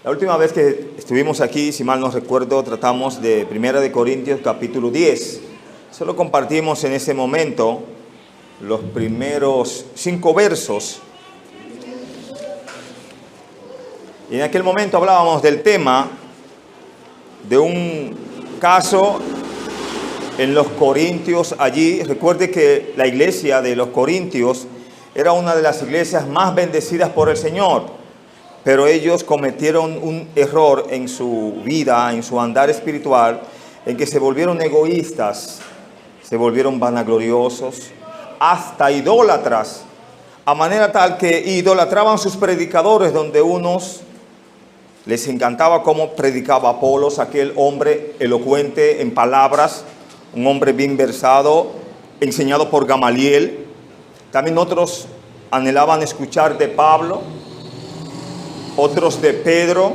La última vez que estuvimos aquí, si mal no recuerdo, tratamos de 1 Corintios capítulo 10. Solo compartimos en ese momento los primeros 5 versos. Y en aquel momento hablábamos del tema de un caso en los Corintios allí. Recuerde que la iglesia de los Corintios era una de las iglesias más bendecidas por el Señor. Pero ellos cometieron un error en su vida, en su andar espiritual, en que se volvieron egoístas, se volvieron vanagloriosos, hasta idólatras, a manera tal que idolatraban sus predicadores, donde unos les encantaba cómo predicaba Apolos, aquel hombre elocuente en palabras, un hombre bien versado, enseñado por Gamaliel. También otros anhelaban escuchar de Pablo, otros de Pedro,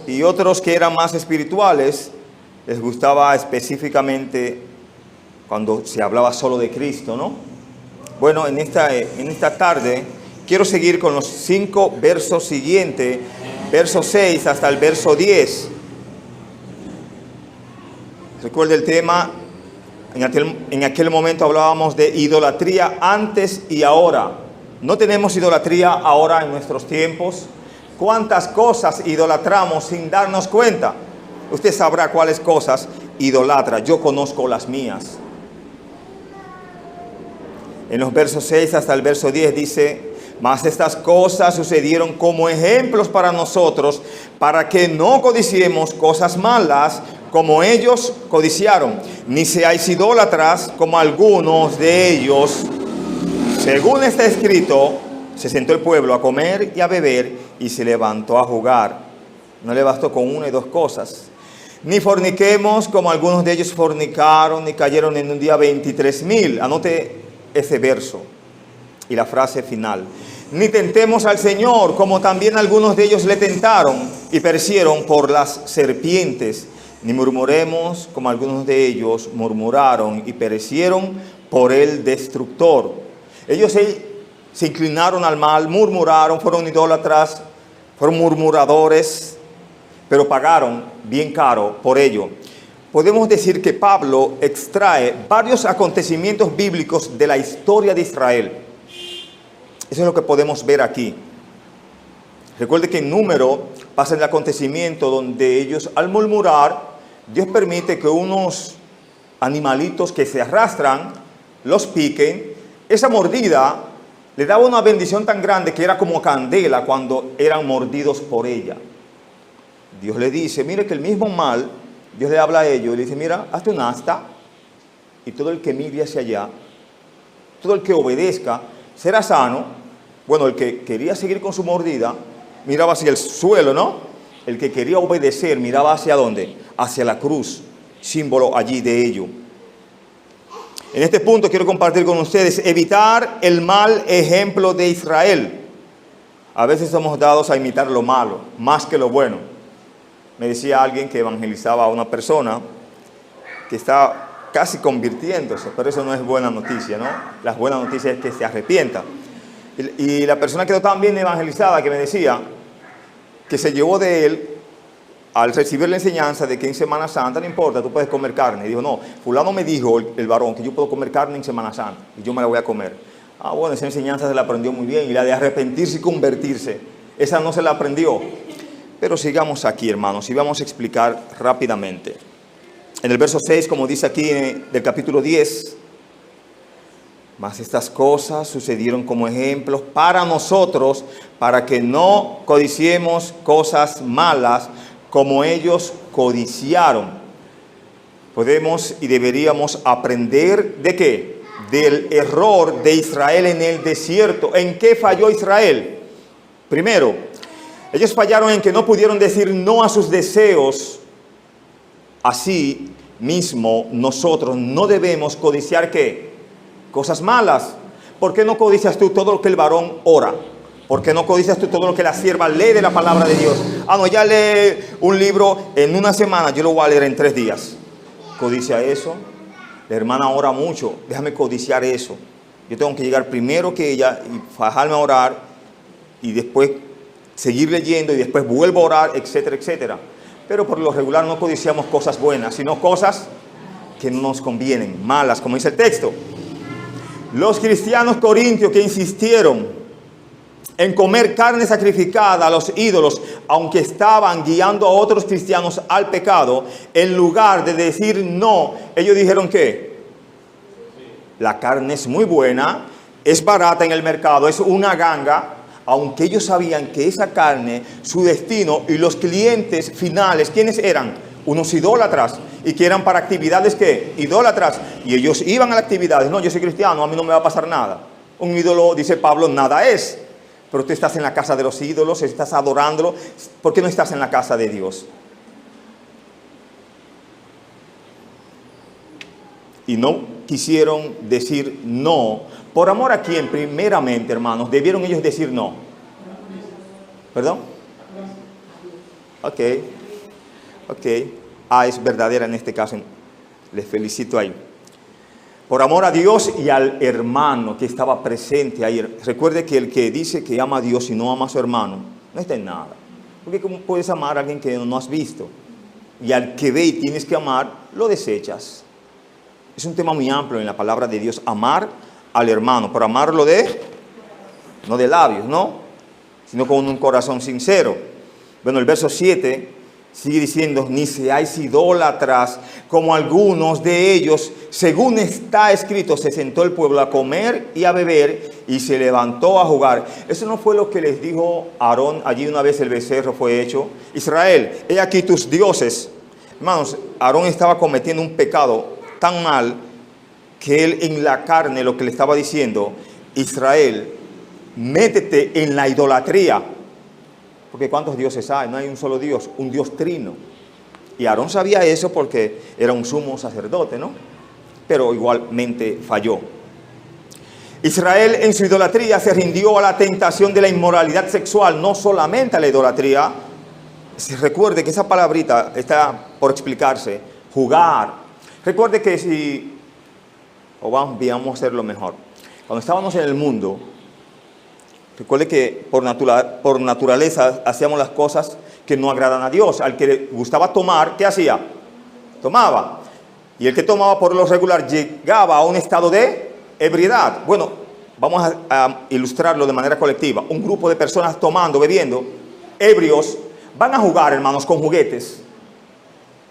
y otros que eran más espirituales, les gustaba específicamente cuando se hablaba solo de Cristo, ¿no? Bueno, en esta tarde quiero seguir con los 5 versos siguientes, verso 6 hasta el verso 10. Recuerda el tema, en aquel momento hablábamos de idolatría antes y ahora. ¿No tenemos idolatría ahora en nuestros tiempos? ¿Cuántas cosas idolatramos sin darnos cuenta? Usted sabrá cuáles cosas idolatra. Yo conozco las mías. En los versos 6 hasta el verso 10 dice: mas estas cosas sucedieron como ejemplos para nosotros, para que no codiciemos cosas malas como ellos codiciaron, ni seáis idólatras como algunos de ellos. Según está escrito, se sentó el pueblo a comer y a beber y se levantó a jugar. No le bastó con una y 2 cosas. Ni forniquemos como algunos de ellos fornicaron y cayeron en un día 23,000. Anote ese verso y la frase final. Ni tentemos al Señor como también algunos de ellos le tentaron y perecieron por las serpientes. Ni murmuremos como algunos de ellos murmuraron y perecieron por el destructor. Ellos se inclinaron al mal, murmuraron, fueron idólatras, fueron murmuradores, pero pagaron bien caro por ello. Podemos decir que Pablo extrae varios acontecimientos bíblicos de la historia de Israel. Eso es lo que podemos ver aquí. Recuerde que en Número pasa el acontecimiento donde ellos, al murmurar, Dios permite que unos animalitos que se arrastran los piquen. Esa mordida le daba una bendición tan grande que era como candela cuando eran mordidos por ella. Dios le dice, mire que el mismo mal, Dios le habla a ellos y le dice, mira, hazte un asta y todo el que mire hacia allá, todo el que obedezca, será sano. Bueno, el que quería seguir con su mordida, miraba hacia el suelo, ¿no? El que quería obedecer, miraba hacia ¿dónde? Hacia la cruz, símbolo allí de ello. En este punto quiero compartir con ustedes, evitar el mal ejemplo de Israel. A veces somos dados a imitar lo malo, más que lo bueno. Me decía alguien que evangelizaba a una persona que está casi convirtiéndose, pero eso no es buena noticia, ¿no? La buena noticia es que se arrepienta. Y la persona quedó tan bien evangelizada que me decía que se llevó de él, al recibir la enseñanza de que en Semana Santa no importa, tú puedes comer carne. Y dijo, no, fulano me dijo, el varón, que yo puedo comer carne en Semana Santa y yo me la voy a comer. Ah, bueno, esa enseñanza se la aprendió muy bien, y la de arrepentirse y convertirse, esa no se la aprendió. Pero sigamos aquí, hermanos, y vamos a explicar rápidamente. En el verso 6, como dice aquí del capítulo 10, mas estas cosas sucedieron como ejemplos para nosotros, para que no codiciemos cosas malas como ellos codiciaron. Podemos y deberíamos aprender ¿de qué? Del error de Israel en el desierto. ¿En qué falló Israel? Primero, ellos fallaron en que no pudieron decir no a sus deseos. Así mismo, nosotros no debemos codiciar ¿qué? Cosas malas. ¿Por qué no codicias tú todo lo que el varón ora? ¿Por qué no codicias tú todo lo que la sierva lee de la palabra de Dios? Ah, no, ya lee un libro en una semana, yo lo voy a leer en 3 días. ¿Codicia eso? La hermana ora mucho, déjame codiciar eso. Yo tengo que llegar primero que ella y fajarme a orar y después seguir leyendo y después vuelvo a orar, etcétera, etcétera. Pero por lo regular no codiciamos cosas buenas, sino cosas que no nos convienen, malas, como dice el texto. Los cristianos corintios que insistieron en comer carne sacrificada a los ídolos, aunque estaban guiando a otros cristianos al pecado, en lugar de decir no, ellos dijeron que la carne es muy buena, es barata en el mercado, es una ganga, aunque ellos sabían que esa carne, su destino y los clientes finales, ¿quiénes eran? Unos idólatras, y que eran para actividades que idólatras, y ellos iban a las actividades. No, yo soy cristiano, a mí no me va a pasar nada. Un ídolo, dice Pablo, nada es. Pero tú estás en la casa de los ídolos, estás adorándolo. ¿Por qué no estás en la casa de Dios? Y no quisieron decir no. ¿Por amor a quién? Primeramente, hermanos, debieron ellos decir no. ¿Perdón? Ok. Es verdadera en este caso. Les felicito ahí. Por amor a Dios y al hermano que estaba presente ahí. Recuerde que el que dice que ama a Dios y no ama a su hermano, no está en nada. Porque ¿cómo puedes amar a alguien que no has visto? Y al que ve y tienes que amar, lo desechas. Es un tema muy amplio en la palabra de Dios, amar al hermano. Por amarlo no de labios, ¿no? Sino con un corazón sincero. Bueno, el verso 7 sigue diciendo, ni seáis idólatras como algunos de ellos, según está escrito, se sentó el pueblo a comer y a beber y se levantó a jugar. Eso no fue lo que les dijo Aarón allí una vez el becerro fue hecho. Israel, he aquí tus dioses. Hermanos, Aarón estaba cometiendo un pecado tan mal que él en la carne lo que le estaba diciendo, Israel, métete en la idolatría. Porque ¿cuántos dioses hay? No hay un solo Dios, un Dios trino. Y Aarón sabía eso porque era un sumo sacerdote, ¿no? Pero igualmente falló. Israel en su idolatría se rindió a la tentación de la inmoralidad sexual, no solamente a la idolatría. Recuerde que esa palabrita está por explicarse, jugar. Recuerde que vamos a hacerlo mejor. Cuando estábamos en el mundo, recuerde que por naturaleza hacíamos las cosas que no agradan a Dios. Al que le gustaba tomar, ¿qué hacía? Tomaba. Y el que tomaba por lo regular llegaba a un estado de ebriedad. Bueno, vamos a ilustrarlo de manera colectiva. Un grupo de personas tomando, bebiendo, ebrios, van a jugar, hermanos, con juguetes.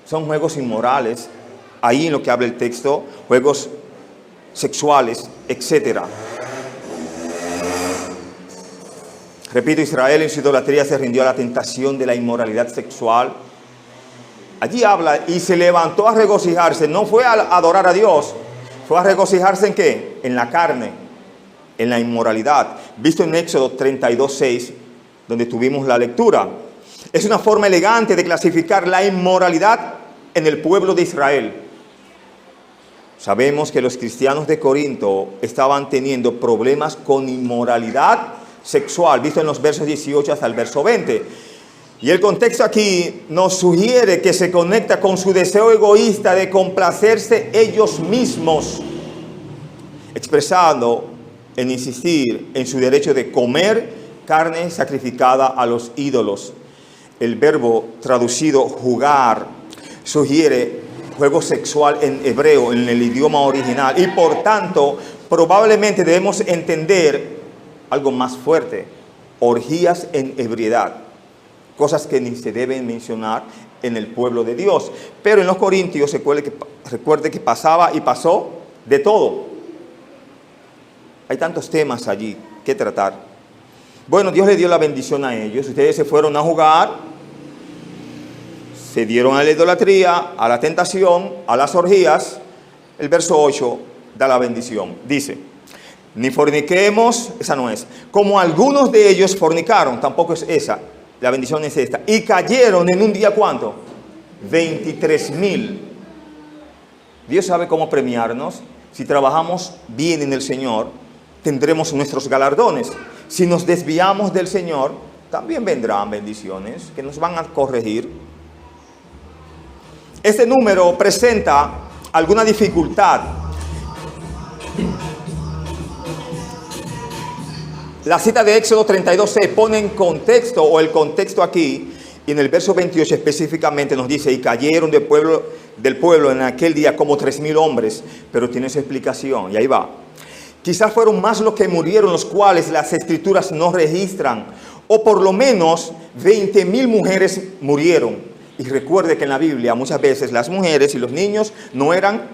Son juegos inmorales. Ahí en lo que habla el texto, juegos sexuales, etcétera. Repito, Israel en su idolatría se rindió a la tentación de la inmoralidad sexual. Allí habla, y se levantó a regocijarse. No fue a adorar a Dios, fue a regocijarse ¿en qué? En la carne, en la inmoralidad. Visto en Éxodo 32:6, donde tuvimos la lectura. Es una forma elegante de clasificar la inmoralidad en el pueblo de Israel. Sabemos que los cristianos de Corinto estaban teniendo problemas con inmoralidad sexual, visto en los versos 18 hasta el verso 20. Y el contexto aquí nos sugiere que se conecta con su deseo egoísta de complacerse ellos mismos, expresado en insistir en su derecho de comer carne sacrificada a los ídolos. El verbo traducido jugar sugiere juego sexual en hebreo, en el idioma original, y por tanto probablemente debemos entender algo más fuerte: orgías en ebriedad, cosas que ni se deben mencionar en el pueblo de Dios. Pero en los Corintios recuerde que pasaba y pasó de todo. Hay tantos temas allí que tratar. Bueno, Dios le dio la bendición a ellos. Ustedes se fueron a jugar, se dieron a la idolatría, a la tentación, a las orgías. El verso 8 da la bendición. Dice: ni forniquemos, esa no es, como algunos de ellos fornicaron, tampoco es esa. La bendición es esta. Y cayeron en un día, ¿cuánto? 23,000. Dios sabe cómo premiarnos. Si trabajamos bien en el Señor, tendremos nuestros galardones. Si nos desviamos del Señor, también vendrán bendiciones que nos van a corregir. Este número presenta alguna dificultad. La cita de Éxodo 32 se pone en contexto, o el contexto aquí, y en el verso 28 específicamente nos dice, y cayeron del pueblo en aquel día como 3,000 hombres, pero tiene su explicación, y ahí va. Quizás fueron más los que murieron, los cuales las escrituras no registran, o por lo menos 20,000 mujeres murieron. Y recuerde que en la Biblia muchas veces las mujeres y los niños no eran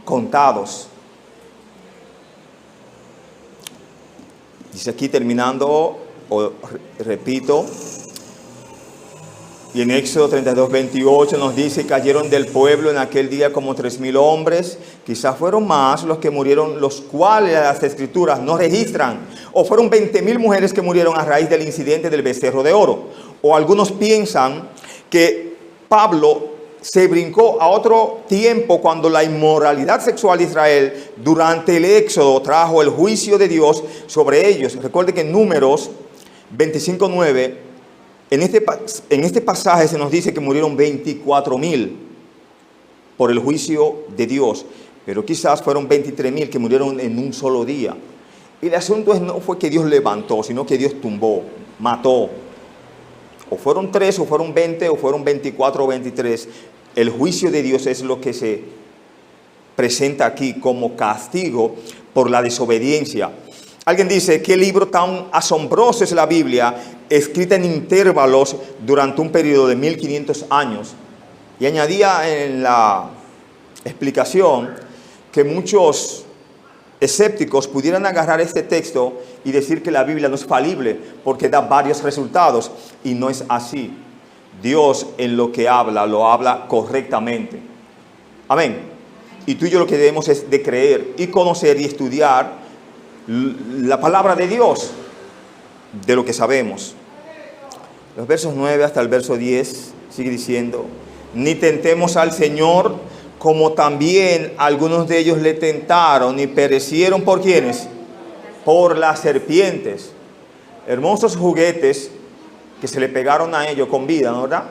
contados. Dice aquí terminando, repito, y en Éxodo 32, 28 nos dice, cayeron del pueblo en aquel día como 3,000 hombres. Quizás fueron más los que murieron, los cuales las escrituras no registran. O fueron 20,000 mujeres que murieron a raíz del incidente del becerro de oro. O algunos piensan que Pablo se brincó a otro tiempo cuando la inmoralidad sexual de Israel durante el Éxodo trajo el juicio de Dios sobre ellos. Recuerde que en Números 25:9, en este pasaje se nos dice que murieron 24,000 por el juicio de Dios, pero quizás fueron 23,000 que murieron en un solo día. Y el asunto no fue que Dios levantó, sino que Dios tumbó, mató. O fueron 3, o fueron 20, o fueron 24 o 23. El juicio de Dios es lo que se presenta aquí como castigo por la desobediencia. Alguien dice, ¿qué libro tan asombroso es la Biblia, escrita en intervalos durante un periodo de 1500 años? Y añadía en la explicación que muchos escépticos pudieran agarrar este texto y decir que la Biblia no es falible porque da varios resultados, y no es así. Dios en lo que habla, lo habla correctamente. Amén. Y tú y yo lo que debemos es de creer y conocer y estudiar la palabra de Dios, de lo que sabemos. Los versos 9 hasta el verso 10 sigue diciendo, ni tentemos al Señor, como también algunos de ellos le tentaron y perecieron por ¿quiénes? Por las serpientes. Hermosos juguetes que se le pegaron a ellos con vida, ¿no, verdad?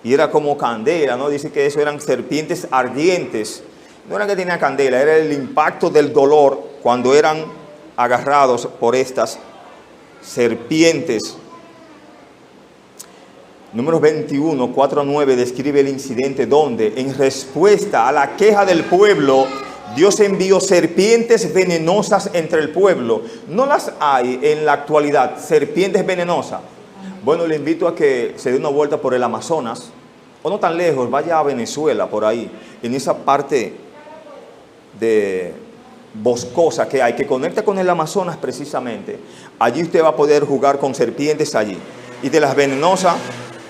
Y era como candela, ¿no? Dice que eso eran serpientes ardientes. No era que tenía candela, era el impacto del dolor cuando eran agarrados por estas serpientes. Números 21, 4-9 describe el incidente donde, en respuesta a la queja del pueblo, Dios envió serpientes venenosas entre el pueblo. No las hay en la actualidad, serpientes venenosas. Bueno, le invito a que se dé una vuelta por el Amazonas, o no tan lejos, vaya a Venezuela, por ahí, en esa parte de boscosa que hay, que conecta con el Amazonas precisamente. Allí usted va a poder jugar con serpientes allí. Y de las venenosas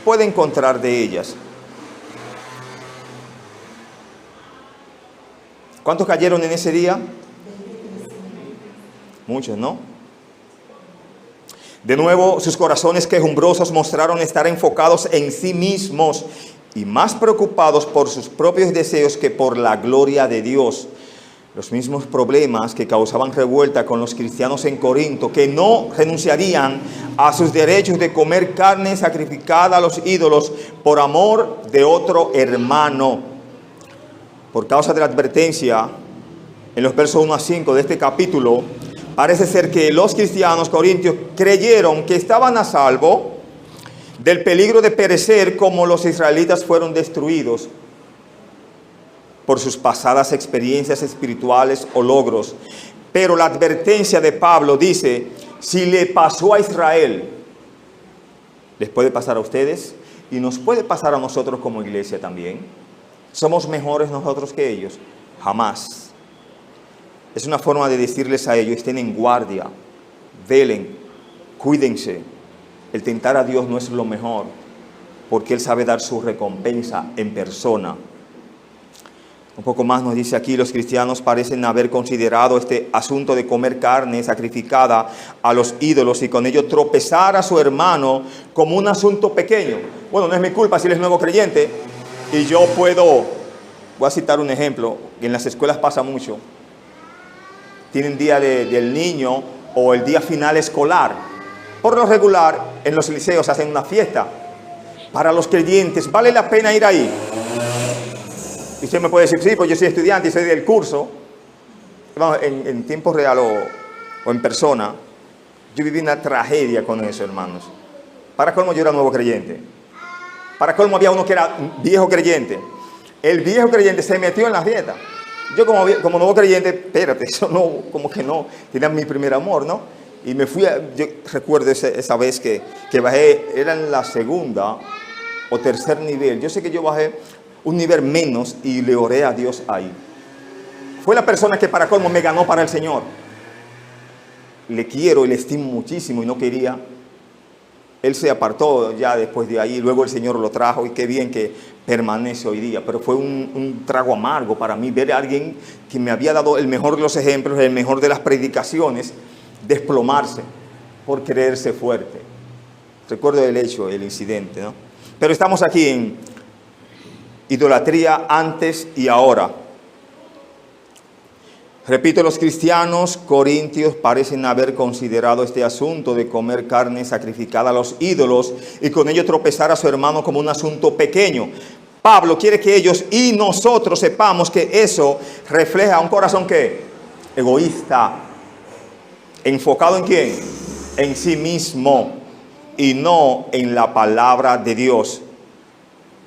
puede encontrar de ellas. ¿Cuántos cayeron en ese día? Muchos, ¿no? De nuevo, sus corazones quejumbrosos mostraron estar enfocados en sí mismos y más preocupados por sus propios deseos que por la gloria de Dios. Los mismos problemas que causaban revuelta con los cristianos en Corinto, que no renunciarían a sus derechos de comer carne sacrificada a los ídolos por amor de otro hermano. Por causa de la advertencia en los versos 1 a 5 de este capítulo, parece ser que los cristianos corintios creyeron que estaban a salvo del peligro de perecer como los israelitas fueron destruidos por sus pasadas experiencias espirituales o logros. Pero la advertencia de Pablo dice, si le pasó a Israel, les puede pasar a ustedes y nos puede pasar a nosotros como iglesia también. ¿Somos mejores nosotros que ellos? Jamás. Es una forma de decirles a ellos, estén en guardia, velen, cuídense. El tentar a Dios no es lo mejor, porque Él sabe dar su recompensa en persona. Un poco más nos dice aquí, los cristianos parecen haber considerado este asunto de comer carne sacrificada a los ídolos y con ello tropezar a su hermano como un asunto pequeño. Bueno, no es mi culpa si él es nuevo creyente y yo voy a citar un ejemplo, que en las escuelas pasa mucho. Tienen día del niño o el día final escolar. Por lo regular, en los liceos hacen una fiesta. Para los creyentes, ¿vale la pena ir ahí? Y usted me puede decir, sí, pues yo soy estudiante y soy del curso. Vamos, en tiempo real o o en persona, yo viví una tragedia con eso, hermanos. Para colmo yo era nuevo creyente. Para colmo había uno que era viejo creyente. El viejo creyente se metió en la fiesta. Yo como nuevo creyente, espérate, eso no, como que no, tenía mi primer amor, ¿no? Y me fui, yo recuerdo esa vez que bajé, era en la segunda o tercer nivel. Yo sé que yo bajé un nivel menos y le oré a Dios ahí. Fue la persona que para colmo me ganó para el Señor. Le quiero y le estimo muchísimo y no quería. Él se apartó ya después de ahí, luego el Señor lo trajo y qué bien que permanece hoy día. Pero fue un trago amargo para mí ver a alguien que me había dado el mejor de los ejemplos, el mejor de las predicaciones, desplomarse por creerse fuerte. Recuerdo el hecho, el incidente, ¿no? Pero estamos aquí en idolatría antes y ahora. Repito, los cristianos corintios parecen haber considerado este asunto de comer carne sacrificada a los ídolos y con ello tropezar a su hermano como un asunto pequeño. Pablo quiere que ellos y nosotros sepamos que eso refleja un corazón ¿qué? Egoísta. ¿Enfocado en quién? En sí mismo y no en la palabra de Dios.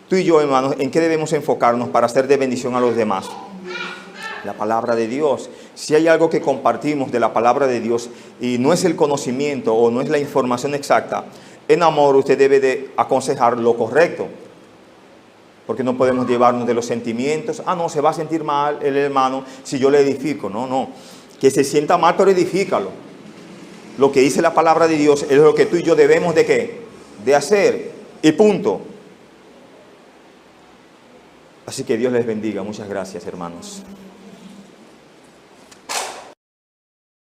Tú y yo, hermanos, ¿en qué debemos enfocarnos para ser de bendición a los demás? La palabra de Dios. Si hay algo que compartimos de la palabra de Dios y no es el conocimiento o no es la información exacta, en amor usted debe de aconsejar lo correcto. Porque no podemos llevarnos de los sentimientos. Ah, no, se va a sentir mal el hermano si yo le edifico. No, no. Que se sienta mal, pero edifícalo. Lo que dice la palabra de Dios es lo que tú y yo debemos de ¿qué? De hacer. Y punto. Así que Dios les bendiga. Muchas gracias, hermanos.